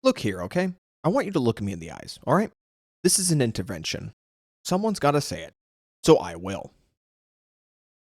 Look here, okay? I want you to look me in the eyes, alright? This is an intervention. Someone's gotta say it. So I will.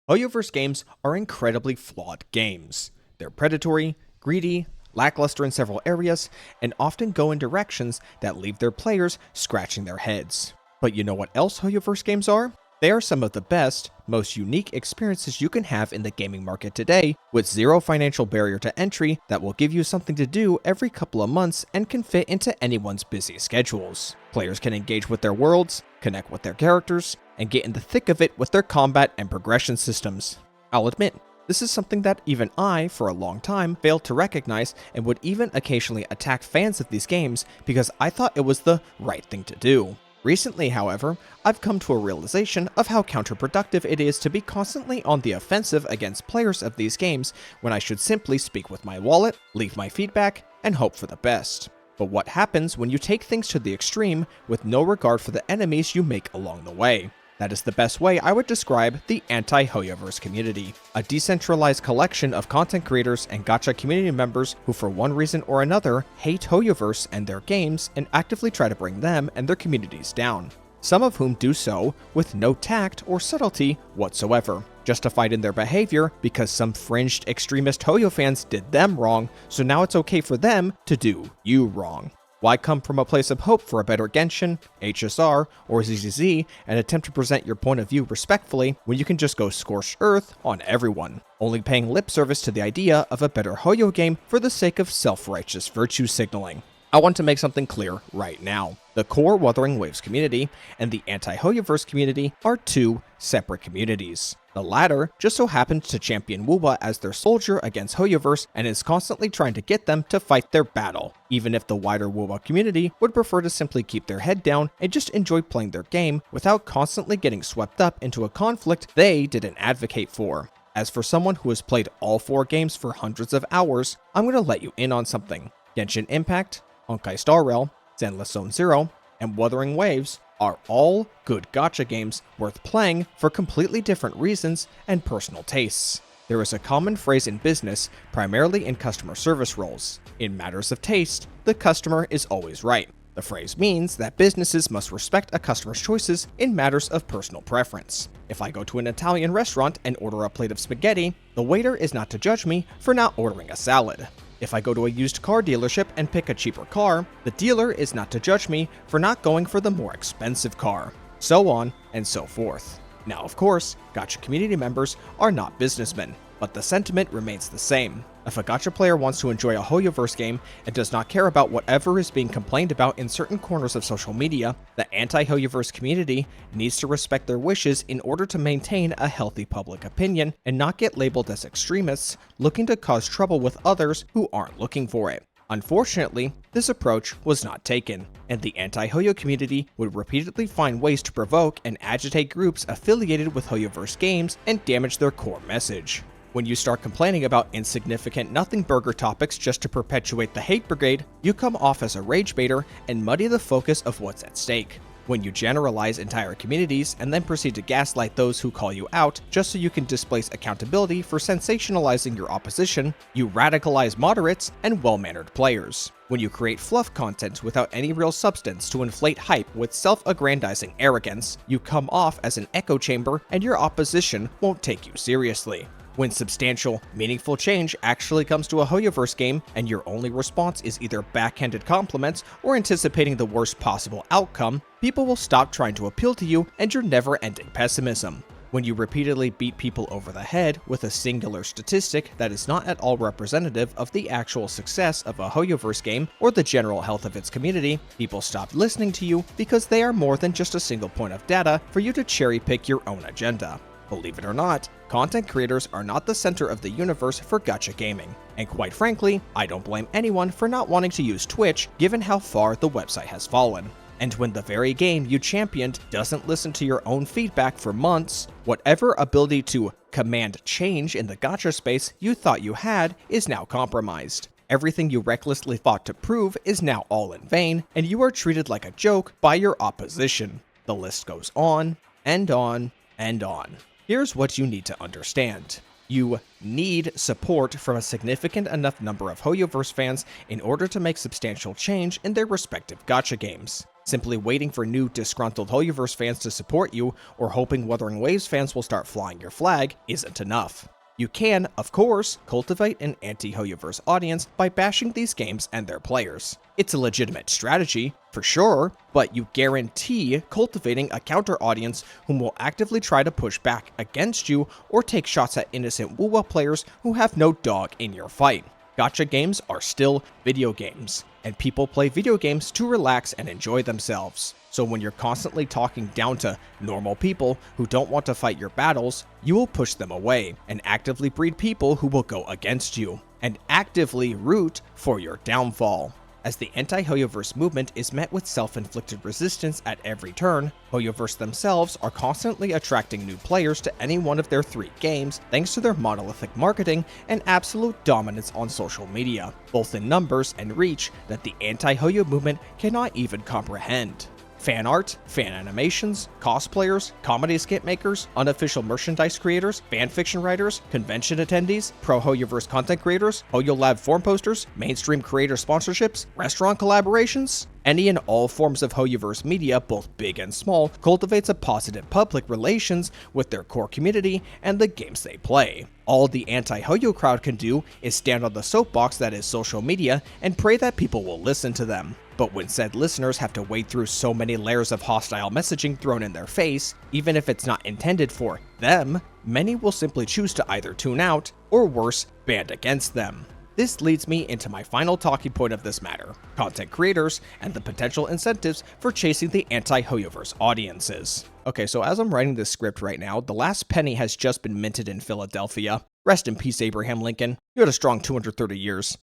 Hoyoverse games are incredibly flawed games. They're predatory, greedy, lackluster in several areas, and often go in directions that leave their players scratching their heads. But you know what else Hoyoverse games are? They are some of the best, most unique experiences you can have in the gaming market today, with zero financial barrier to entry that will give you something to do every couple of months and can fit into anyone's busy schedules. Players can engage with their worlds, connect with their characters, and get in the thick of it with their combat and progression systems. I'll admit, this is something that even I, for a long time, failed to recognize and would even occasionally attack fans of these games because I thought it was the right thing to do. Recently, however, I've come to a realization of how counterproductive it is to be constantly on the offensive against players of these games when I should simply speak with my wallet, leave my feedback, and hope for the best. But what happens when you take things to the extreme with no regard for the enemies you make along the way? That is the best way I would describe the Anti-Hoyoverse community, a decentralized collection of content creators and Gacha community members who for one reason or another hate Hoyoverse and their games and actively try to bring them and their communities down. Some of whom do so with no tact or subtlety whatsoever, justified in their behavior because some fringed extremist Hoyo fans did them wrong, so now it's okay for them to do you wrong. Why come from a place of hope for a better Genshin, HSR, or ZZZ and attempt to present your point of view respectfully when you can just go scorched earth on everyone, only paying lip service to the idea of a better Hoyo game for the sake of self-righteous virtue signaling? I want to make something clear right now. The core Wuthering Waves community and the Anti-Hoyoverse community are two separate communities. The latter just so happens to champion Wuba as their soldier against Hoyoverse and is constantly trying to get them to fight their battle, even if the wider Wuba community would prefer to simply keep their head down and just enjoy playing their game without constantly getting swept up into a conflict they didn't advocate for. As for someone who has played all four games for hundreds of hours, I'm going to let you in on something. Genshin Impact, Honkai Star Rail, Zenless Zone Zero, and Wuthering Waves are all good gacha games worth playing for completely different reasons and personal tastes. There is a common phrase in business, primarily in customer service roles. In matters of taste, the customer is always right. The phrase means that businesses must respect a customer's choices in matters of personal preference. If I go to an Italian restaurant and order a plate of spaghetti, the waiter is not to judge me for not ordering a salad. If I go to a used car dealership and pick a cheaper car, the dealer is not to judge me for not going for the more expensive car. So on and so forth. Now, of course, Gacha community members are not businessmen, but the sentiment remains the same. If a Gacha player wants to enjoy a Hoyoverse game and does not care about whatever is being complained about in certain corners of social media, the Anti-Hoyoverse community needs to respect their wishes in order to maintain a healthy public opinion and not get labeled as extremists looking to cause trouble with others who aren't looking for it. Unfortunately, this approach was not taken, and the anti-Hoyo community would repeatedly find ways to provoke and agitate groups affiliated with Hoyoverse games and damage their core message. When you start complaining about insignificant nothing burger topics just to perpetuate the hate brigade, you come off as a rage baiter and muddy the focus of what's at stake. When you generalize entire communities and then proceed to gaslight those who call you out just so you can displace accountability for sensationalizing your opposition, you radicalize moderates and well-mannered players. When you create fluff content without any real substance to inflate hype with self-aggrandizing arrogance, you come off as an echo chamber and your opposition won't take you seriously. When substantial, meaningful change actually comes to a Hoyoverse game and your only response is either backhanded compliments or anticipating the worst possible outcome, people will stop trying to appeal to you and your never-ending pessimism. When you repeatedly beat people over the head with a singular statistic that is not at all representative of the actual success of a Hoyoverse game or the general health of its community, people stop listening to you because they are more than just a single point of data for you to cherry-pick your own agenda. Believe it or not, content creators are not the center of the universe for gacha gaming. And quite frankly, I don't blame anyone for not wanting to use Twitch given how far the website has fallen. And when the very game you championed doesn't listen to your own feedback for months, whatever ability to command change in the gacha space you thought you had is now compromised. Everything you recklessly fought to prove is now all in vain, and you are treated like a joke by your opposition. The list goes on, and on, and on. Here's what you need to understand. You need support from a significant enough number of Hoyoverse fans in order to make substantial change in their respective gacha games. Simply waiting for new disgruntled Hoyoverse fans to support you, or hoping Wuthering Waves fans will start flying your flag, isn't enough. You can, of course, cultivate an anti-Hoyoverse audience by bashing these games and their players. It's a legitimate strategy, for sure, but you guarantee cultivating a counter audience whom will actively try to push back against you or take shots at innocent WoWa players who have no dog in your fight. Gacha games are still video games, and people play video games to relax and enjoy themselves. So when you're constantly talking down to normal people who don't want to fight your battles, you will push them away and actively breed people who will go against you and actively root for your downfall. As the anti-Hoyoverse movement is met with self-inflicted resistance at every turn, Hoyoverse themselves are constantly attracting new players to any one of their 3 games thanks to their monolithic marketing and absolute dominance on social media, both in numbers and reach that the anti-Hoyo movement cannot even comprehend. Fan art, fan animations, cosplayers, comedy skit makers, unofficial merchandise creators, fanfiction writers, convention attendees, pro-Hoyoverse content creators, HoYoLab forum posters, mainstream creator sponsorships, restaurant collaborations. Any and all forms of Hoyoverse media, both big and small, cultivates a positive public relations with their core community and the games they play. All the anti-Hoyo crowd can do is stand on the soapbox that is social media and pray that people will listen to them. But when said listeners have to wade through so many layers of hostile messaging thrown in their face, even if it's not intended for them, many will simply choose to either tune out, or worse, band against them. This leads me into my final talking point of this matter: content creators and the potential incentives for chasing the anti-Hoyoverse audiences. Okay, so as I'm writing this script right now, the last penny has just been minted in Philadelphia. Rest in peace, Abraham Lincoln. You had a strong 230 years.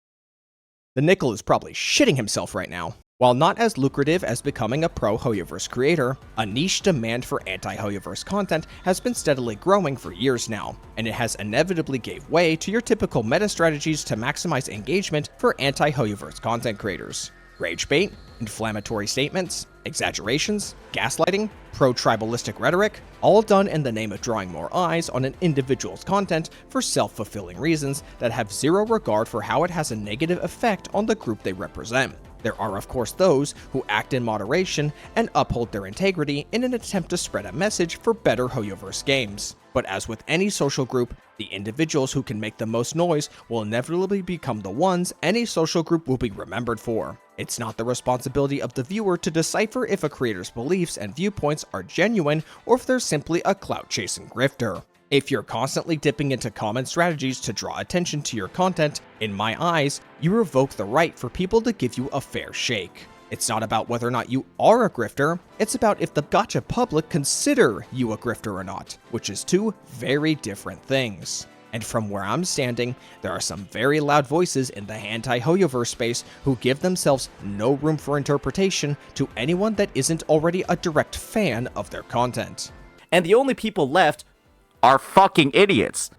The nickel is probably shitting himself right now. While not as lucrative as becoming a pro-Hoyoverse creator, a niche demand for anti-Hoyoverse content has been steadily growing for years now, and it has inevitably gave way to your typical meta strategies to maximize engagement for anti-Hoyoverse content creators. Rage bait, inflammatory statements, exaggerations, gaslighting, pro-tribalistic rhetoric, all done in the name of drawing more eyes on an individual's content for self-fulfilling reasons that have zero regard for how it has a negative effect on the group they represent. There are of course those who act in moderation and uphold their integrity in an attempt to spread a message for better Hoyoverse games. But as with any social group, the individuals who can make the most noise will inevitably become the ones any social group will be remembered for. It's not the responsibility of the viewer to decipher if a creator's beliefs and viewpoints are genuine or if they're simply a clout-chasing grifter. If you're constantly dipping into common strategies to draw attention to your content, in my eyes, you revoke the right for people to give you a fair shake. It's not about whether or not you are a grifter, it's about if the gacha public consider you a grifter or not, which is 2 very different things. And from where I'm standing, there are some very loud voices in the anti-Hoyoverse space who give themselves no room for interpretation to anyone that isn't already a direct fan of their content. And the only people left are fucking idiots.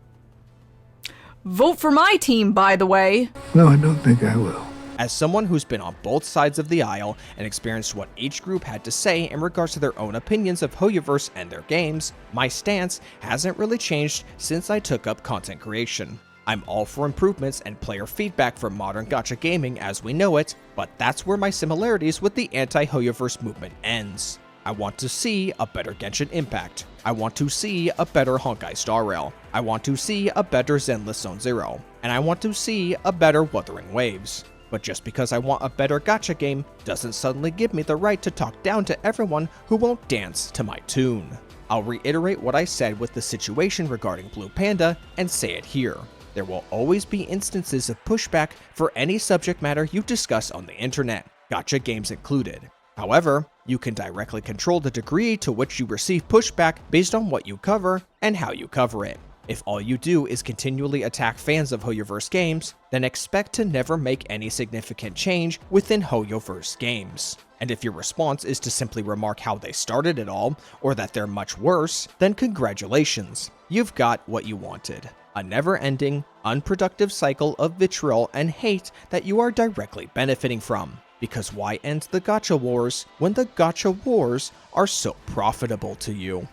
Vote for my team, by the way. No, I don't think I will. As someone who's been on both sides of the aisle and experienced what each group had to say in regards to their own opinions of Hoyoverse and their games, my stance hasn't really changed since I took up content creation. I'm all for improvements and player feedback for modern gacha gaming as we know it, but that's where my similarities with the anti-Hoyoverse movement ends. I want to see a better Genshin Impact. I want to see a better Honkai Star Rail. I want to see a better Zenless Zone Zero. And I want to see a better Wuthering Waves. But just because I want a better gacha game doesn't suddenly give me the right to talk down to everyone who won't dance to my tune. I'll reiterate what I said with the situation regarding Blue Panda and say it here. There will always be instances of pushback for any subject matter you discuss on the internet, gacha games included. However, you can directly control the degree to which you receive pushback based on what you cover and how you cover it. If all you do is continually attack fans of Hoyoverse games, then expect to never make any significant change within Hoyoverse games. And if your response is to simply remark how they started it all, or that they're much worse, then congratulations, you've got what you wanted. A never-ending, unproductive cycle of vitriol and hate that you are directly benefiting from. Because why end the gacha wars when the gacha wars are so profitable to you?